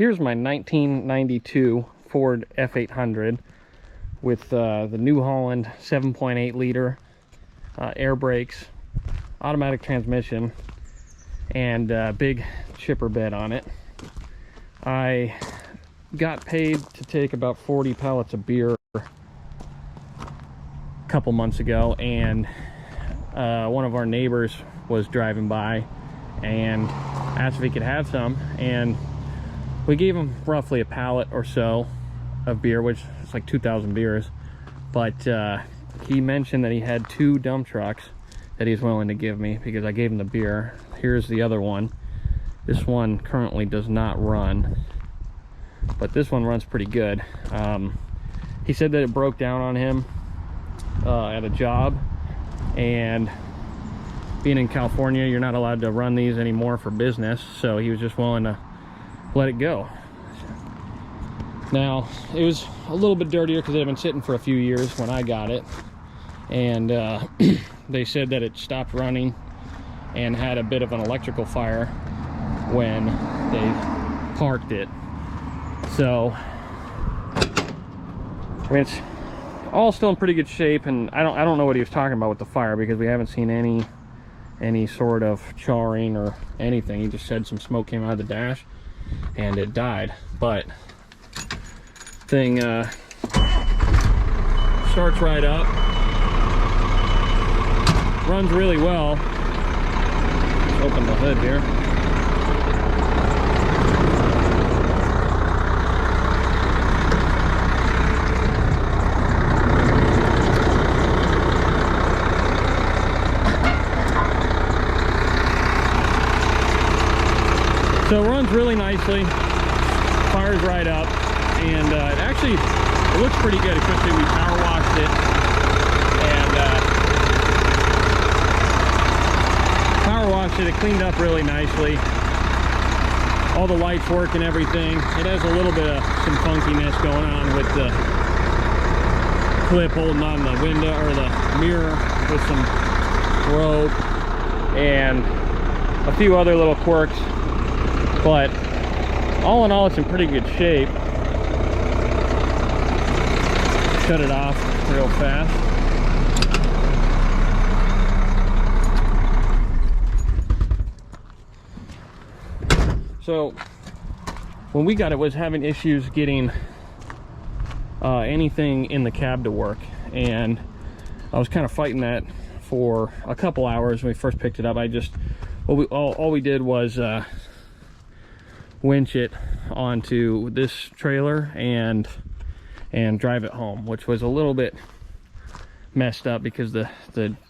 here's my 1992 Ford F800 with the New Holland 7.8 liter air brakes, automatic transmission, and big chipper bed on it. I got paid to take about 40 pallets of beer a couple months ago, and one of our neighbors was driving by and asked if he could have some, and we gave him roughly a pallet or so of beer, which is like 2,000 beers. But he mentioned that he had 2 dump trucks that he's willing to give me because I gave him the beer. Here's the other one. This one currently does not run, but this one runs pretty good. He said that it broke down on him at a job, and being in California, you're not allowed to run these anymore for business, so he was just willing to let it go. Now, it was a little bit dirtier because it had been sitting for a few years when I got it, and they said that it stopped running and had a bit of an electrical fire when they parked it. So I mean, it's all still in pretty good shape, and I don't know what he was talking about with the fire, because we haven't seen any sort of charring or anything. He just said some smoke came out of the dash and it died. But thing starts right up, runs really well. Let's open the hood here. So it runs really nicely, fires right up, and it looks pretty good, especially we power washed it, and it cleaned up really nicely. All the lights work and everything. It has a little bit of some funkiness going on with the clip holding on the window or the mirror with some rope and a few other little quirks. But all in all, it's in pretty good shape. Shut it off real fast. So when we got it, was having issues getting anything in the cab to work, and I was kind of fighting that for a couple hours when we first picked it up. All we did was winch it onto this trailer and drive it home, which was a little bit messed up because the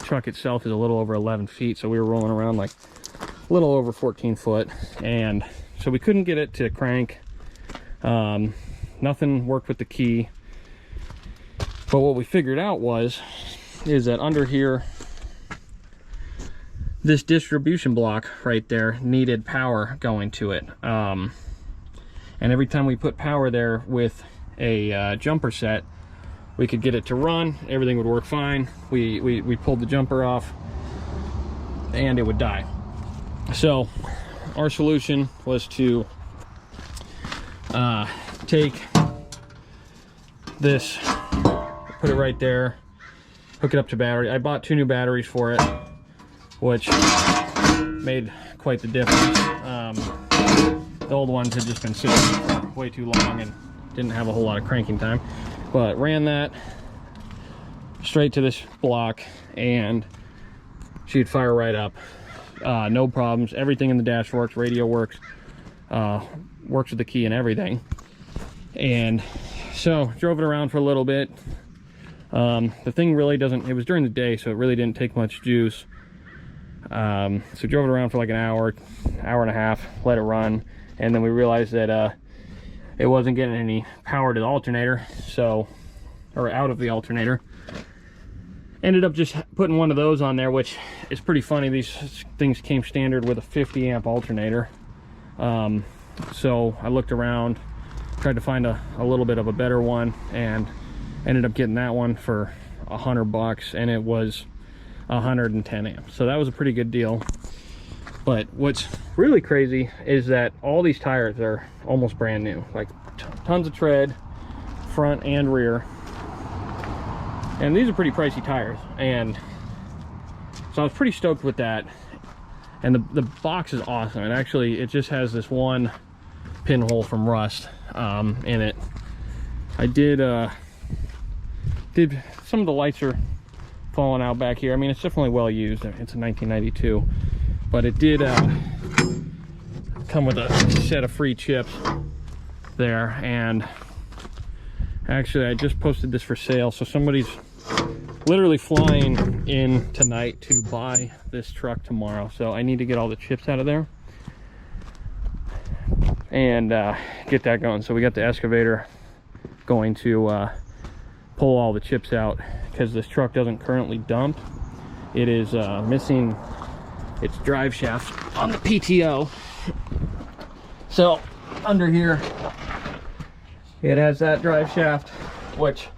truck itself is a little over 11 feet, so we were rolling around like a little over 14 foot, and so we couldn't get it to crank. Nothing worked with the key. But what we figured out is that under here, this distribution block right there needed power going to it, and every time we put power there with a jumper set, we could get it to run, everything would work fine. We pulled the jumper off and it would die. So our solution was to take this, put it right there, hook it up to battery. I bought 2 new batteries for it, which made quite the difference. The old ones had just been sitting for way too long and didn't have a whole lot of cranking time, but ran that straight to this block and she'd fire right up. No problems. Everything in the dash works, radio works, works with the key and everything. And so drove it around for a little bit. The thing really doesn't, it was during the day, so it really didn't take much juice. So drove it around for like an hour and a half, let it run, and then we realized that it wasn't getting any power to the alternator, or out of the alternator. Ended up just putting one of those on there, which is pretty funny. These things came standard with a 50 amp alternator. So I looked around, tried to find a little bit of a better one, and ended up getting that one for $100, and it was 110 amps. So that was a pretty good deal. But what's really crazy is that all these tires are almost brand new, like tons of tread, front and rear. And these are pretty pricey tires, and so I was pretty stoked with that. And the box is awesome. And actually, it just has this one pinhole from rust in it. I did some of the lights are falling out back here. I mean, it's definitely well used. It's a 1992, but it did come with a set of free chips there. And actually, I just posted this for sale, so somebody's literally flying in tonight to buy this truck tomorrow. So I need to get all the chips out of there and get that going. So we got the excavator going to pull all the chips out, because this truck doesn't currently dump. It is missing its drive shaft on the PTO. So under here it has that drive shaft, which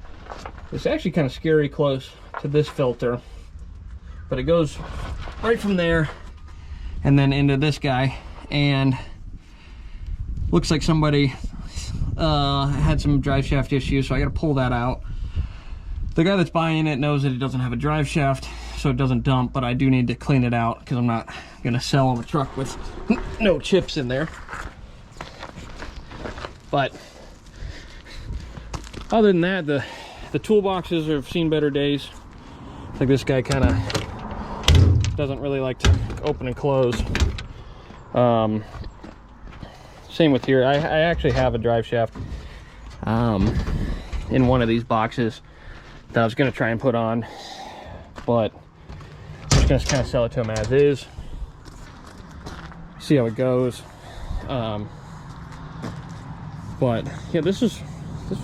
is actually kind of scary close to this filter, but it goes right from there and then into this guy. And looks like somebody had some drive shaft issues, so I got to pull that out. The guy that's buying it knows that it doesn't have a drive shaft, so it doesn't dump, but I do need to clean it out because I'm not going to sell him a truck with no chips in there. But other than that, the toolboxes have seen better days. Like this guy kind of doesn't really like to open and close. Same with here. I actually have a drive shaft in one of these boxes that I was going to try and put on, but I'm just going to kind of sell it to him as is, see how it goes. But yeah, this is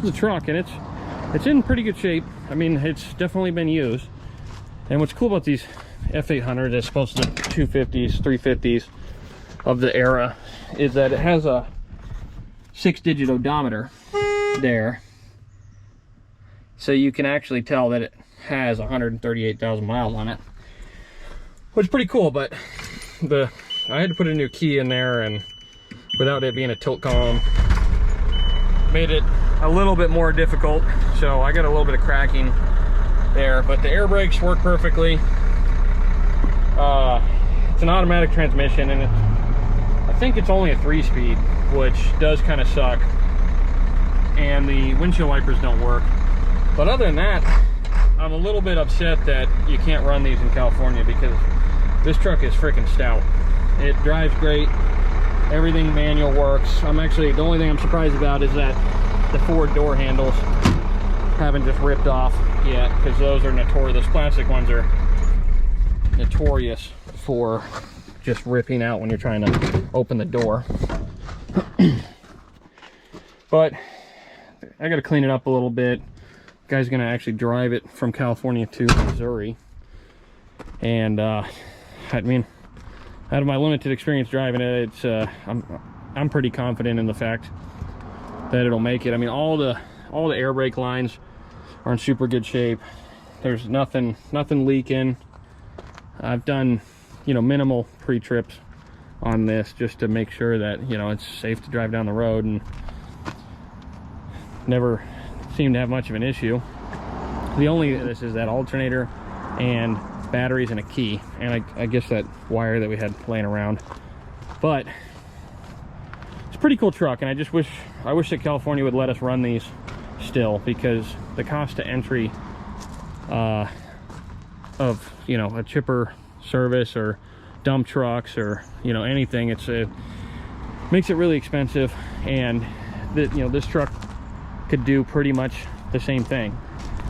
the truck, and it's in pretty good shape. I mean, it's definitely been used. And what's cool about these F800s as opposed to the 250s, 350s of the era is that it has a 6-digit odometer there, so you can actually tell that it has 138,000 miles on it, which is pretty cool. But I had to put a new key in there, and without it being a tilt column, made it a little bit more difficult, so I got a little bit of cracking there. But the air brakes work perfectly. It's an automatic transmission, and I think it's only a 3-speed, which does kind of suck, and the windshield wipers don't work. But other than that, I'm a little bit upset that you can't run these in California, because this truck is freaking stout. It drives great. Everything manual works. The only thing I'm surprised about is that the forward door handles haven't just ripped off yet, because those are notorious. Those plastic ones are notorious for just ripping out when you're trying to open the door. But I got to clean it up a little bit. The guy's gonna actually drive it from California to Missouri, and I mean, out of my limited experience driving it, it's I'm pretty confident in the fact that it'll make it. I mean, all the air brake lines are in super good shape. There's nothing leaking. I've done, minimal pre-trips on this just to make sure that, it's safe to drive down the road, and never seemed to have much of an issue. This is that alternator and batteries and a key, and I guess that wire that we had laying around. But it's a pretty cool truck, and I wish that California would let us run these still, because the cost to entry of a chipper service or dump trucks or anything, it makes it really expensive. And this truck could do pretty much the same thing.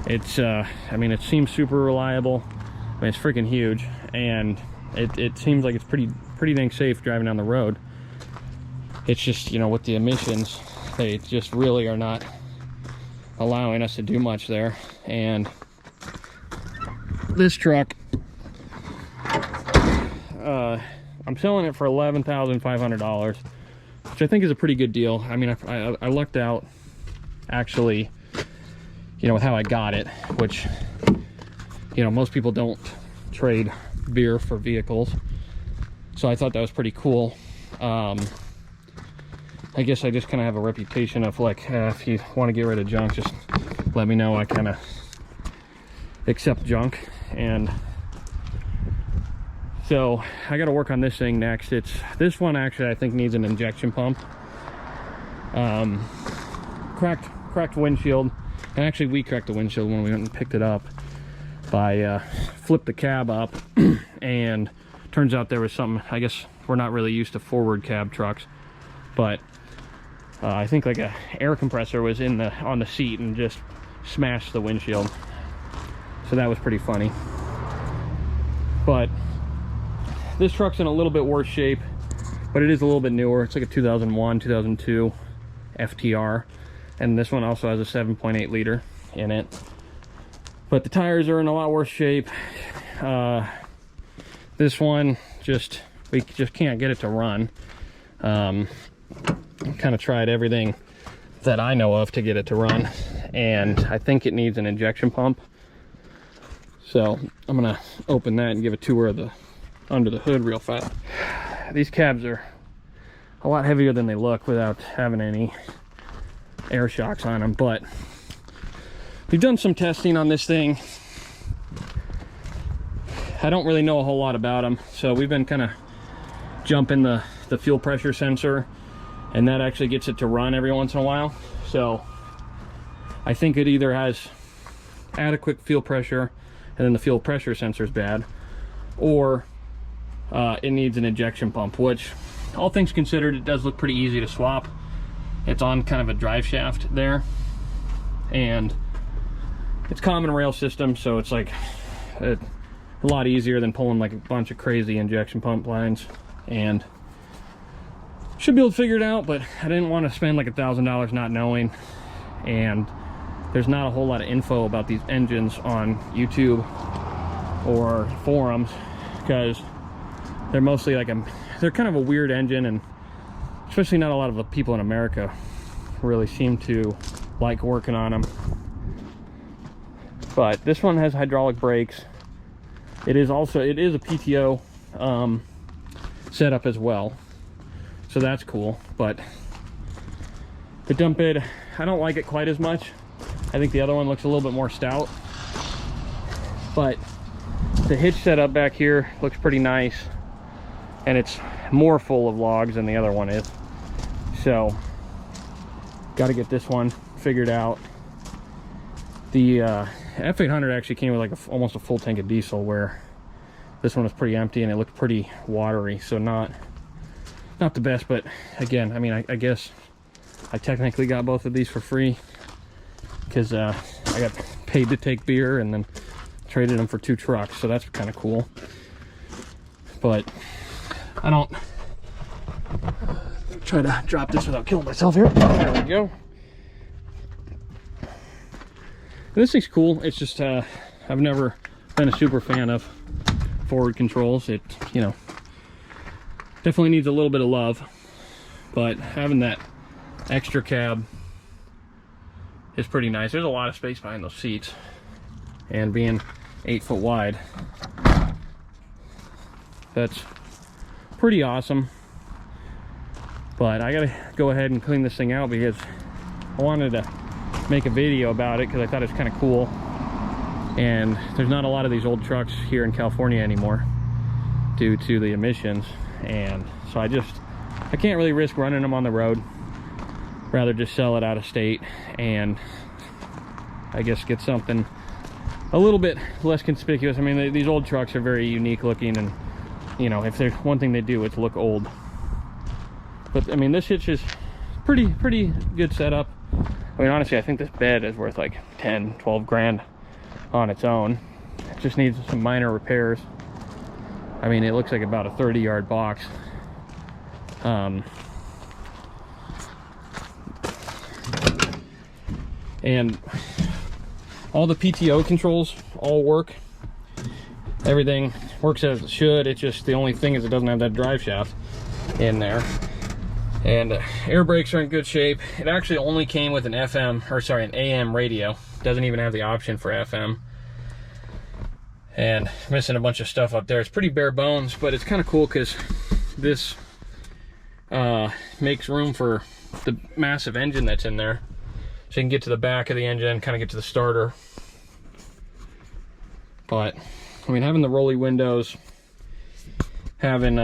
It's I mean, it seems super reliable. I mean, it's freaking huge, and it seems like it's pretty dang safe driving down the road. It's just, with the emissions, they just really are not allowing us to do much there. And this truck, I'm selling it for $11,500, which I think is a pretty good deal. I mean, I lucked out, actually, with how I got it, which, most people don't trade beer for vehicles. So I thought that was pretty cool. I guess I just kind of have a reputation of like, if you want to get rid of junk, just let me know. I kind of accept junk. And so I got to work on this thing next. This one actually I think needs an injection pump. Cracked windshield, and actually we cracked the windshield when we went and picked it up by flipped the cab up, and turns out there was something. I guess we're not really used to forward cab trucks, but I think like a air compressor was on the seat and just smashed the windshield. So that was pretty funny. But this truck's in a little bit worse shape, but it is a little bit newer. It's like a 2001, 2002 FTR, and this one also has a 7.8 liter in it. But the tires are in a lot worse shape. This one we just can't get it to run. Kind of tried everything that I know of to get it to run, and I think it needs an injection pump. So I'm gonna open that and give a tour of the under the hood real fast. These cabs are a lot heavier than they look without having any air shocks on them, but we've done some testing on this thing. I don't really know a whole lot about them, so we've been kind of jumping the fuel pressure sensor, and that actually gets it to run every once in a while. So I think it either has adequate fuel pressure and then the fuel pressure sensor is bad, or it needs an injection pump, which all things considered, it does look pretty easy to swap. It's on kind of a drive shaft there, and it's common rail system, so it's like a lot easier than pulling like a bunch of crazy injection pump lines, and should be able to figure it out. But I didn't want to spend like $1,000 not knowing, and there's not a whole lot of info about these engines on YouTube or forums, because they're mostly like they're kind of a weird engine, and especially not a lot of the people in America really seem to like working on them. But this one has hydraulic brakes. It is a PTO setup as well, so that's cool. But the dump bed, I don't like it quite as much. I think the other one looks a little bit more stout, but the hitch setup back here looks pretty nice, and it's more full of logs than the other one is. So got to get this one figured out. The F800 actually came with like almost a full tank of diesel, where this one was pretty empty and it looked pretty watery, so not the best. But again, I mean, I guess I technically got both of these for free, because I got paid to take beer and then traded them for 2 trucks, so that's kind of cool. But I don't try to drop this without killing myself here. There we go. This thing's cool. It's just I've never been a super fan of forward controls. It, you know, definitely needs a little bit of love, but having that extra cab is pretty nice. There's a lot of space behind those seats, and being 8 foot wide, that's pretty awesome. But I gotta go ahead and clean this thing out, because I wanted to make a video about it because I thought it was kind of cool, and there's not a lot of these old trucks here in California anymore due to the emissions, and so I can't really risk running them on the road. Rather just sell it out of state and I guess get something a little bit less conspicuous. I mean, these old trucks are very unique looking, and you know, if there's one thing they do, it's look old. But I mean, this hitch is pretty good setup. I mean, honestly, I think this bed is worth like 10-12 grand on its own. It just needs some minor repairs. I mean, it looks like about a 30-yard box. And all the PTO controls all work. Everything works as it should. It's just the only thing is it doesn't have that drive shaft in there. And air brakes are in good shape. It actually only came with an an AM radio. Doesn't even have the option for FM. and missing a bunch of stuff up there. It's pretty bare bones, but it's kind of cool because this makes room for the massive engine that's in there. So you can get to the back of the engine, kind of get to the starter. But, I mean, having the rolly windows, having,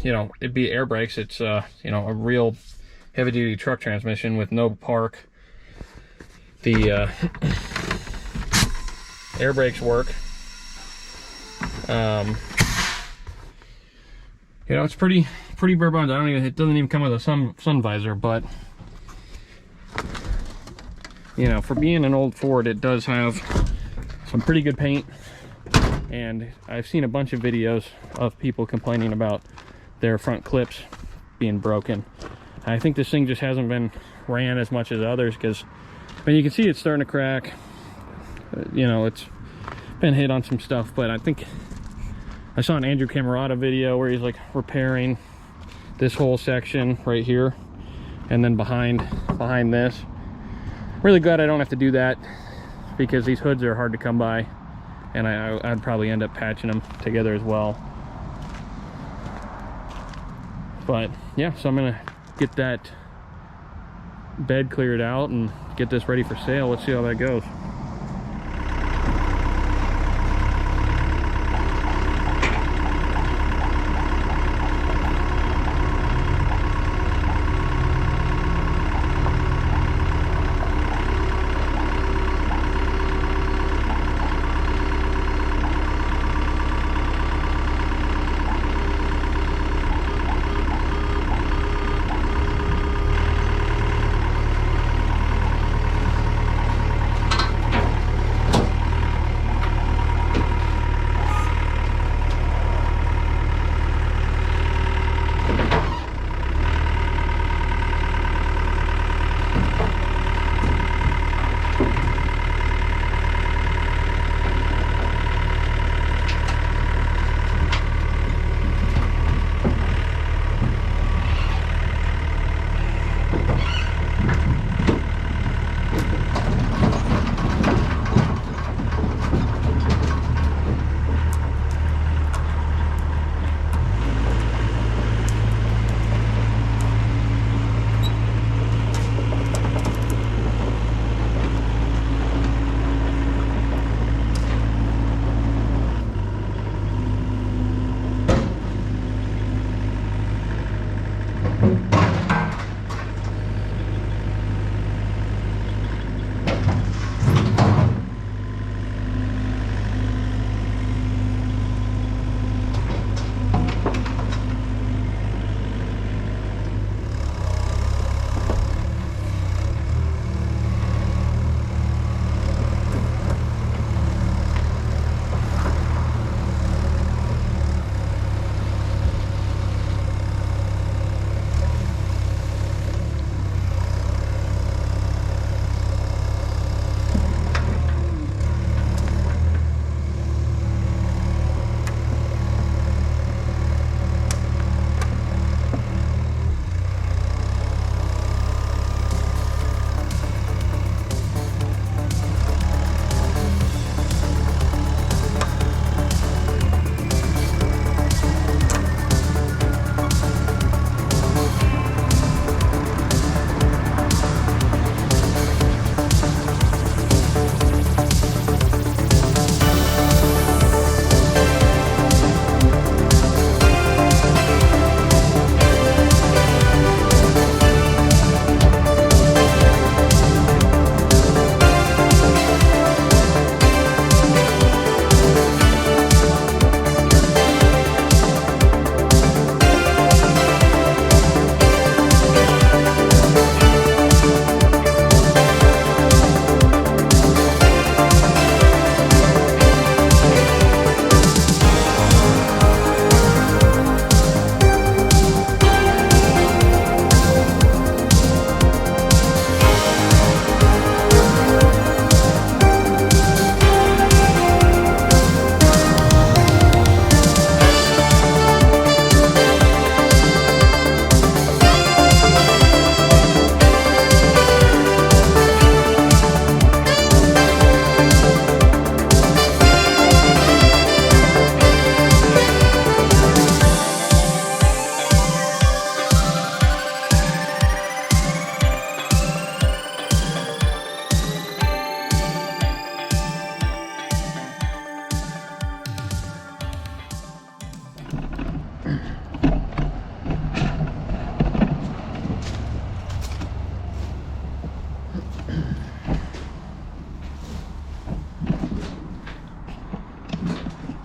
you know, it'd be air brakes. It's, you know, a real heavy-duty truck transmission with no park. The air brakes work. You know, it's pretty bare bones. It doesn't even come with a sun visor, but you know, for being an old Ford, it does have some pretty good paint. And I've seen a bunch of videos of people complaining about their front clips being broken. I think this thing just hasn't been ran as much as others, because I mean, you can see it's starting to crack. You know, it's been hit on some stuff, but I think I saw an Andrew Camerata video where he's like repairing this whole section right here, and then behind this. Really glad I don't have to do that, because these hoods are hard to come by, and I'd probably end up patching them together as well. But yeah, so I'm gonna get that bed cleared out and get this ready for sale. Let's see how that goes.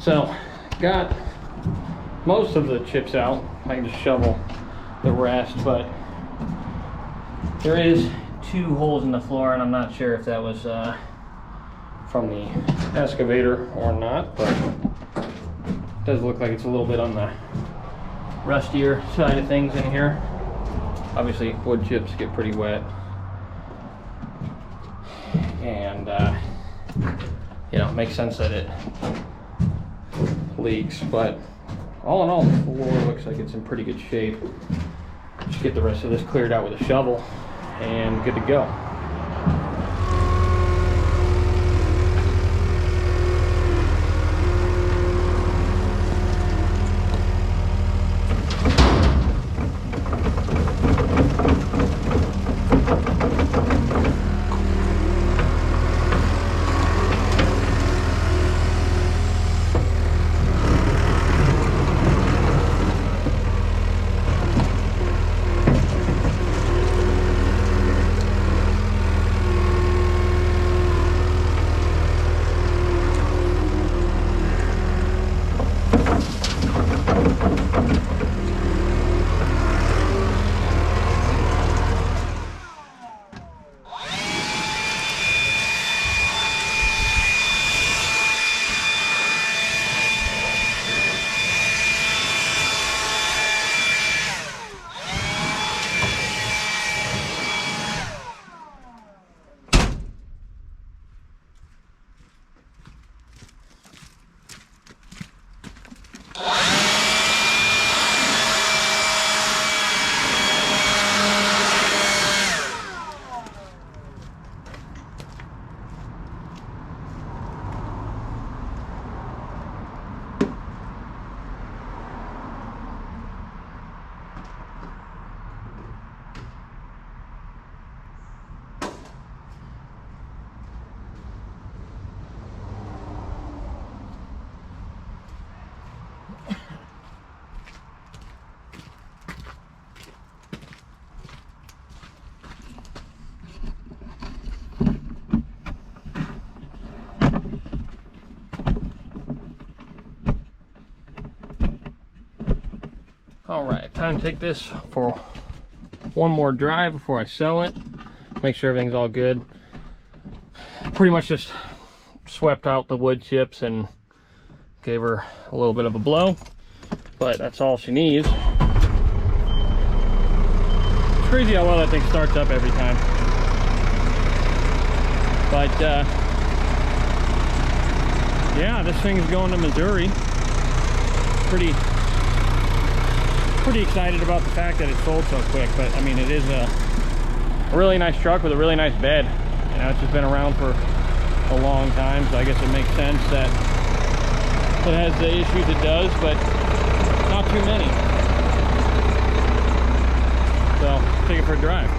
So, got most of the chips out. I can just shovel the rest, but there is 2 holes in the floor, and I'm not sure if that was from the excavator or not, but it does look like it's a little bit on the rustier side of things in here. Obviously, wood chips get pretty wet, and you know, it makes sense that it leaks, but all in all, the floor looks like it's in pretty good shape. Just get the rest of this cleared out with a shovel and good to go. All right, time to take this for one more drive before I sell it. Make sure everything's all good. Pretty much just swept out the wood chips and gave her a little bit of a blow, but that's all she needs. It's crazy how well that thing starts up every time. But yeah, this thing's going to Missouri. Pretty excited about the fact that it sold so quick, but I mean, it is a really nice truck with a really nice bed. You know, it's just been around for a long time, so I guess it makes sense that it has the issues it does, but not too many. So, take it for a drive.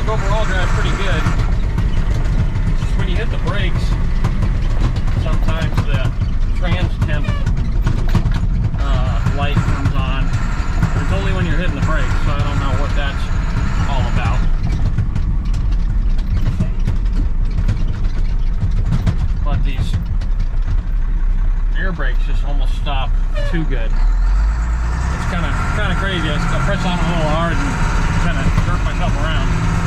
Overall drive pretty good. Just when you hit the brakes, sometimes the trans temp light comes on. But it's only when you're hitting the brakes, so I don't know what that's all about. But these air brakes just almost stop too good. It's kind of crazy. I press on a little hard and kind of jerk myself around.